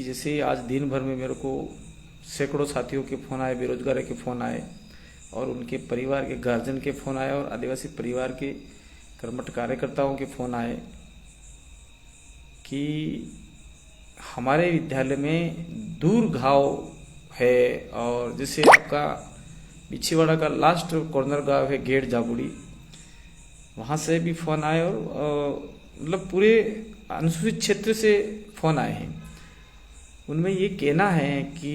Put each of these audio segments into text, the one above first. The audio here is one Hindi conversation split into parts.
कि जैसे आज दिन भर में मेरे को सैकड़ों साथियों के फ़ोन आए, बेरोजगारों के फ़ोन आए और उनके परिवार के गार्जियन के फ़ोन आए और आदिवासी परिवार के कर्मठ कार्यकर्ताओं के फ़ोन आए कि हमारे विद्यालय में दूर घाव है। और जैसे आपका बिछीवाड़ा का लास्ट कॉर्नर गांव है गेट जाबुड़ी, वहाँ से भी फ़ोन आए और मतलब पूरे अनुसूचित क्षेत्र से फ़ोन आए हैं। उनमें ये कहना है कि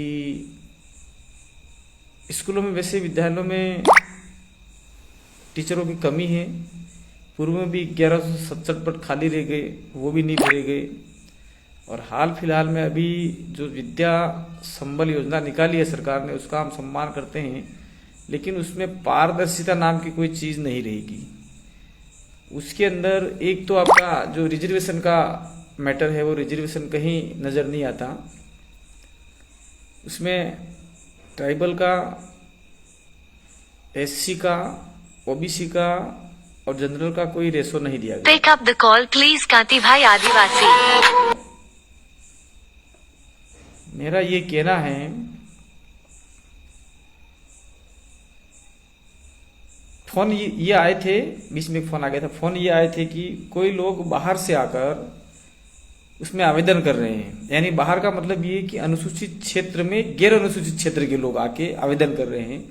स्कूलों में, वैसे विद्यालयों में टीचरों की कमी है। पूर्व में भी 1170 पद खाली रह गए, वो भी नहीं भरे गए। और हाल फिलहाल में अभी जो विद्या संबल योजना निकाली है सरकार ने, उसका हम सम्मान करते हैं, लेकिन उसमें पारदर्शिता नाम की कोई चीज़ नहीं रहेगी। उसके अंदर एक तो आपका जो रिजर्वेशन का मैटर है, वो रिजर्वेशन कहीं नज़र नहीं आता। उसमें ट्राइबल का, एससी का, ओबीसी का और जनरल का कोई रेशो नहीं दिया गया। Pick up the call please Kanti bhai Adivasi. मेरा ये कहना है फोन ये आए थे, बीच में फोन आ गया था। फोन ये आए थे कि कोई लोग बाहर से आकर उसमें आवेदन कर रहे हैं। यानी बाहर का मतलब ये कि अनुसूचित क्षेत्र में गैर अनुसूचित क्षेत्र के लोग आके आवेदन कर रहे हैं।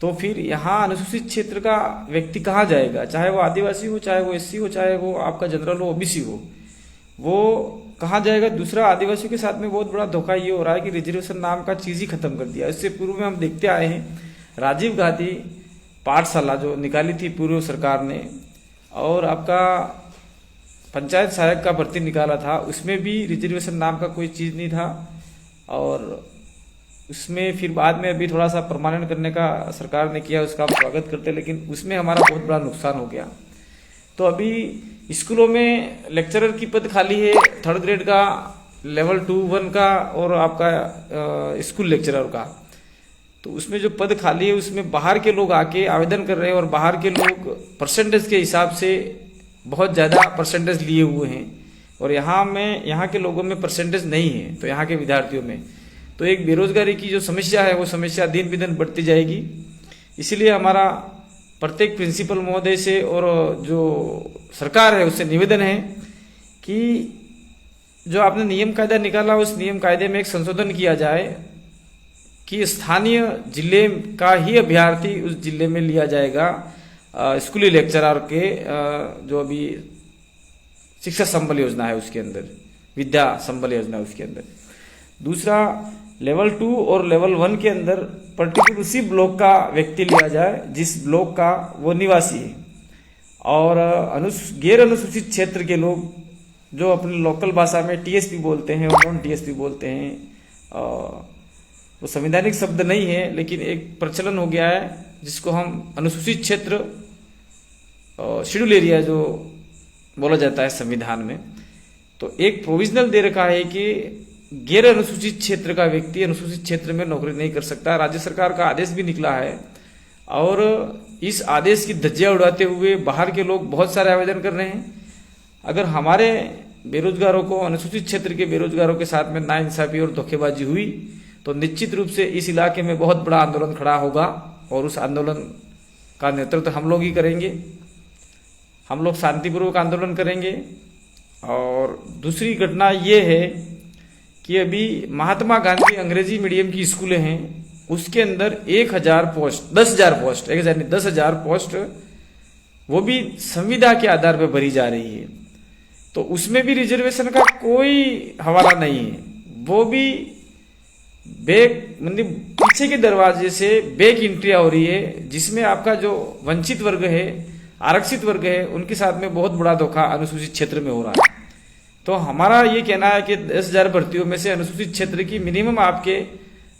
तो फिर यहाँ अनुसूचित क्षेत्र का व्यक्ति कहाँ जाएगा? चाहे वो आदिवासी हो, चाहे वो एससी हो, चाहे वो आपका जनरल हो, ओबीसी हो, वो कहाँ जाएगा? दूसरा, आदिवासियों के साथ में बहुत बड़ा धोखा ये हो रहा है कि रिजर्वेशन नाम का चीज़ ही खत्म कर दिया। इससे पूर्व में हम देखते आए हैं, राजीव गांधी पाठशाला जो निकाली थी पूर्व सरकार ने, और आपका पंचायत सहायक का भर्ती निकाला था, उसमें भी रिजर्वेशन नाम का कोई चीज़ नहीं था। और उसमें फिर बाद में अभी थोड़ा सा परमानेंट करने का सरकार ने किया, उसका हम स्वागत करते, लेकिन उसमें हमारा बहुत बड़ा नुकसान हो गया। तो अभी स्कूलों में लेक्चरर की पद खाली है, 3rd ग्रेड का, लेवल 2-1 का और आपका स्कूल लेक्चरर का। तो उसमें जो पद खाली है उसमें बाहर के लोग आके आवेदन कर रहे हैं और बाहर के लोग परसेंटेज के हिसाब से बहुत ज़्यादा परसेंटेज लिए हुए हैं और यहाँ के लोगों में परसेंटेज नहीं है। तो यहाँ के विद्यार्थियों में तो एक बेरोजगारी की जो समस्या है, वो समस्या दिन ब दिन बढ़ती जाएगी। इसीलिए हमारा प्रत्येक प्रिंसिपल महोदय से और जो सरकार है उससे निवेदन है कि जो आपने नियम कायदा निकाला, उस नियम कायदे में एक संशोधन किया जाए कि स्थानीय जिले का ही अभ्यर्थी उस जिले में लिया जाएगा स्कूली लेक्चरर के जो अभी शिक्षा संबल योजना है उसके अंदर, विद्या संबल योजना उसके अंदर। दूसरा, लेवल 2 और लेवल 1 के अंदर पर्टिकुलर उसी ब्लॉक का व्यक्ति लिया जाए जिस ब्लॉक का वो निवासी है। और गैर अनुसूचित क्षेत्र के लोग जो अपनी लोकल भाषा में टीएसपी बोलते हैं और नॉन टीएसपी बोलते हैं, वो संवैधानिक शब्द नहीं है लेकिन एक प्रचलन हो गया है जिसको हम अनुसूचित क्षेत्र, शेड्यूल एरिया जो बोला जाता है संविधान में। तो एक प्रोविजनल दे रखा है कि गैर अनुसूचित क्षेत्र का व्यक्ति अनुसूचित क्षेत्र में नौकरी नहीं कर सकता। राज्य सरकार का आदेश भी निकला है और इस आदेश की धज्जियां उड़ाते हुए बाहर के लोग बहुत सारे आवेदन कर रहे हैं। अगर हमारे बेरोजगारों को, अनुसूचित क्षेत्र के बेरोजगारों के साथ में नाइंसाफी और धोखेबाजी हुई तो निश्चित रूप से इस इलाके में बहुत बड़ा आंदोलन खड़ा होगा और उस आंदोलन का नेतृत्व हम लोग ही करेंगे। हम लोग शांतिपूर्वक आंदोलन करेंगे। और दूसरी घटना ये है कि अभी महात्मा गांधी अंग्रेजी मीडियम की स्कूलें हैं, उसके अंदर 1000 पोस्ट, 10,000 पोस्ट, 1000 नहीं 10,000 पोस्ट वो भी संविदा के आधार पर भरी जा रही है। तो उसमें भी रिजर्वेशन का कोई हवाला नहीं है। वो भी बैक, मतलब पीछे के दरवाजे से बैक एंट्री हो रही है, जिसमें आपका जो वंचित वर्ग है, आरक्षित वर्ग है, उनके साथ में बहुत बड़ा धोखा अनुसूचित क्षेत्र में हो रहा है। तो हमारा ये कहना है कि 10,000 भर्तियों में से अनुसूचित क्षेत्र की मिनिमम आपके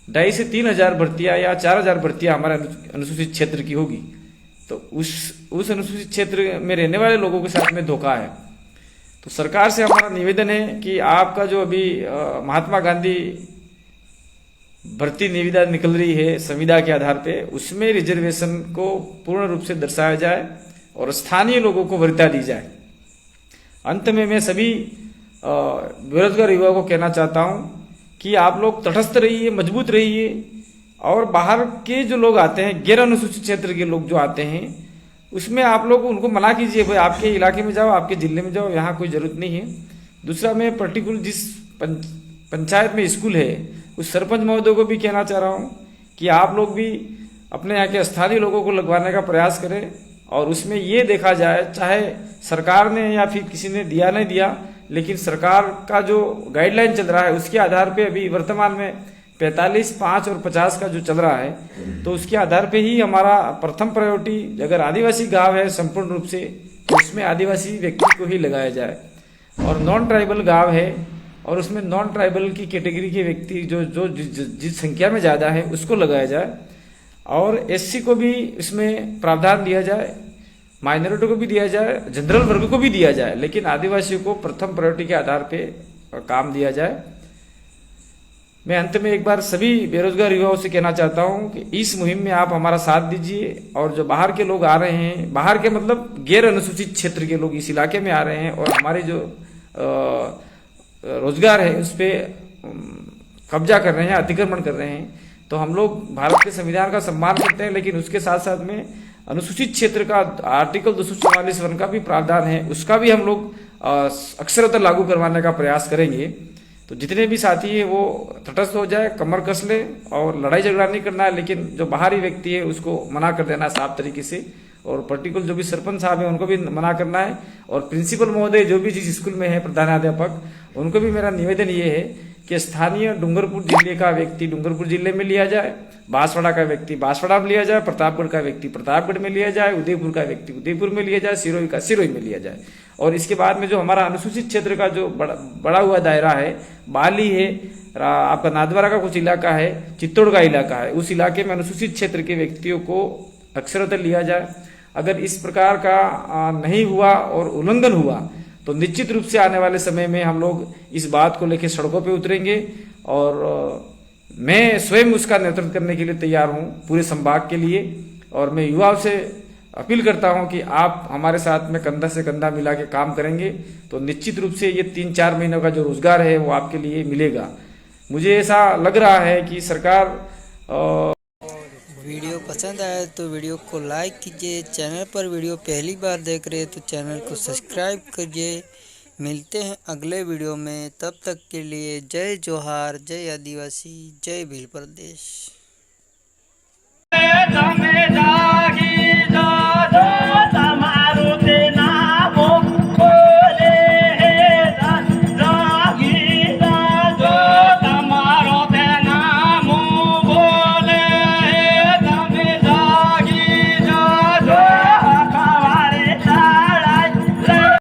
2,500 से 3,000 भर्तियां या 4,000 भर्तियां हमारे अनुसूचित क्षेत्र की होगी। तो उस अनुसूचित क्षेत्र में रहने वाले लोगों के साथ में धोखा है। तो सरकार से हमारा निवेदन है कि आपका जो अभी महात्मा गांधी भर्ती निविदा निकल रही है संविदा के आधार पे, उसमें रिजर्वेशन को पूर्ण रूप से दर्शाया जाए और स्थानीय लोगों को वरीयता दी जाए। अंत में मैं सभी बेरोजगार युवाओं को कहना चाहता हूं कि आप लोग तटस्थ रहिए, मजबूत रहिए, और बाहर के जो लोग आते हैं, गैर अनुसूचित क्षेत्र के लोग जो आते हैं, उसमें आप लोग उनको मना कीजिए, भाई आपके इलाके में जाओ, आपके जिले में जाओ, यहाँ कोई ज़रूरत नहीं है। दूसरा, मैं पर्टिकुलर जिस पंचायत में स्कूल है उस सरपंच महोदय को भी कहना चाह रहा हूँ कि आप लोग भी अपने यहाँ के स्थानीय लोगों को लगवाने का प्रयास करें, और उसमें ये देखा जाए, चाहे सरकार ने या फिर किसी ने दिया नहीं दिया, लेकिन सरकार का जो गाइडलाइन चल रहा है उसके आधार पे अभी वर्तमान में 45, 5 और 50 का जो चल रहा है, तो उसके आधार पे ही हमारा प्रथम प्रायोरिटी, अगर आदिवासी गांव है संपूर्ण रूप से, तो उसमें आदिवासी व्यक्ति को ही लगाया जाए, और नॉन ट्राइबल गांव है और उसमें नॉन ट्राइबल की कैटेगरी के व्यक्ति जो जो जिस संख्या में ज़्यादा है उसको लगाया जाए, और एससी को भी इसमें प्रावधान दिया जाए, माइनॉरिटी को भी दिया जाए, जनरल वर्ग को भी दिया जाए, लेकिन आदिवासियों को प्रथम प्रायोरिटी के आधार पे काम दिया जाए। मैं अंत में एक बार सभी बेरोजगार युवाओं से कहना चाहता हूं कि इस मुहिम में आप हमारा साथ दीजिए, और जो बाहर के लोग आ रहे हैं, बाहर के मतलब गैर अनुसूचित क्षेत्र के लोग इस इलाके में आ रहे हैं और हमारे जो रोजगार है उस पर कब्जा कर रहे हैं, अतिक्रमण कर रहे हैं, तो हम लोग भारत के संविधान का सम्मान करते हैं, लेकिन उसके साथ साथ में अनुसूचित क्षेत्र का आर्टिकल 244 का भी प्रावधान है, उसका भी हम लोग अक्षरतः लागू करवाने का प्रयास करेंगे। तो जितने भी साथी हैं वो तटस्थ हो जाए, कमर कस ले, और लड़ाई झगड़ा नहीं करना है, लेकिन जो बाहरी व्यक्ति है उसको मना कर देना है साफ तरीके से, और पर्टिकुलर जो भी सरपंच साहब है उनको भी मना करना है, और प्रिंसिपल महोदय जो भी जिस स्कूल में है प्रधानाध्यापक, उनको भी मेरा निवेदन ये है कि स्थानीय डूंगरपुर जिले का व्यक्ति डूंगरपुर जिले में लिया जाए, बांसवाड़ा का व्यक्ति बांसवाड़ा में लिया जाए, प्रतापगढ़ का व्यक्ति प्रतापगढ़ में लिया जाए, उदयपुर का व्यक्ति उदयपुर में लिया जाए, सिरोही का सिरोही में लिया जाए। और इसके बाद में जो हमारा अनुसूचित क्षेत्र का जो बड़ा हुआ दायरा है, बाली है, आपका नादवारा का कुछ इलाका है, चित्तौड़ का इलाका है, उस इलाके में अनुसूचित क्षेत्र के व्यक्तियों को अक्षरतः लिया जाए। अगर इस प्रकार का नहीं हुआ और उल्लंघन हुआ तो निश्चित रूप से आने वाले समय में हम लोग इस बात को लेकर सड़कों पे उतरेंगे, और मैं स्वयं उसका नेतृत्व करने के लिए तैयार हूं पूरे संभाग के लिए। और मैं युवाओं से अपील करता हूं कि आप हमारे साथ में कंधा से कंधा मिला के काम करेंगे तो निश्चित रूप से ये 3-4 महीनों का जो रोजगार है वो आपके लिए मिलेगा। मुझे ऐसा लग रहा है कि सरकार वीडियो पसंद आए तो वीडियो को लाइक कीजिए, चैनल पर वीडियो पहली बार देख रहे हैं तो चैनल को सब्सक्राइब करिए। मिलते हैं अगले वीडियो में, तब तक के लिए जय जोहार, जय आदिवासी, जय भील प्रदेश।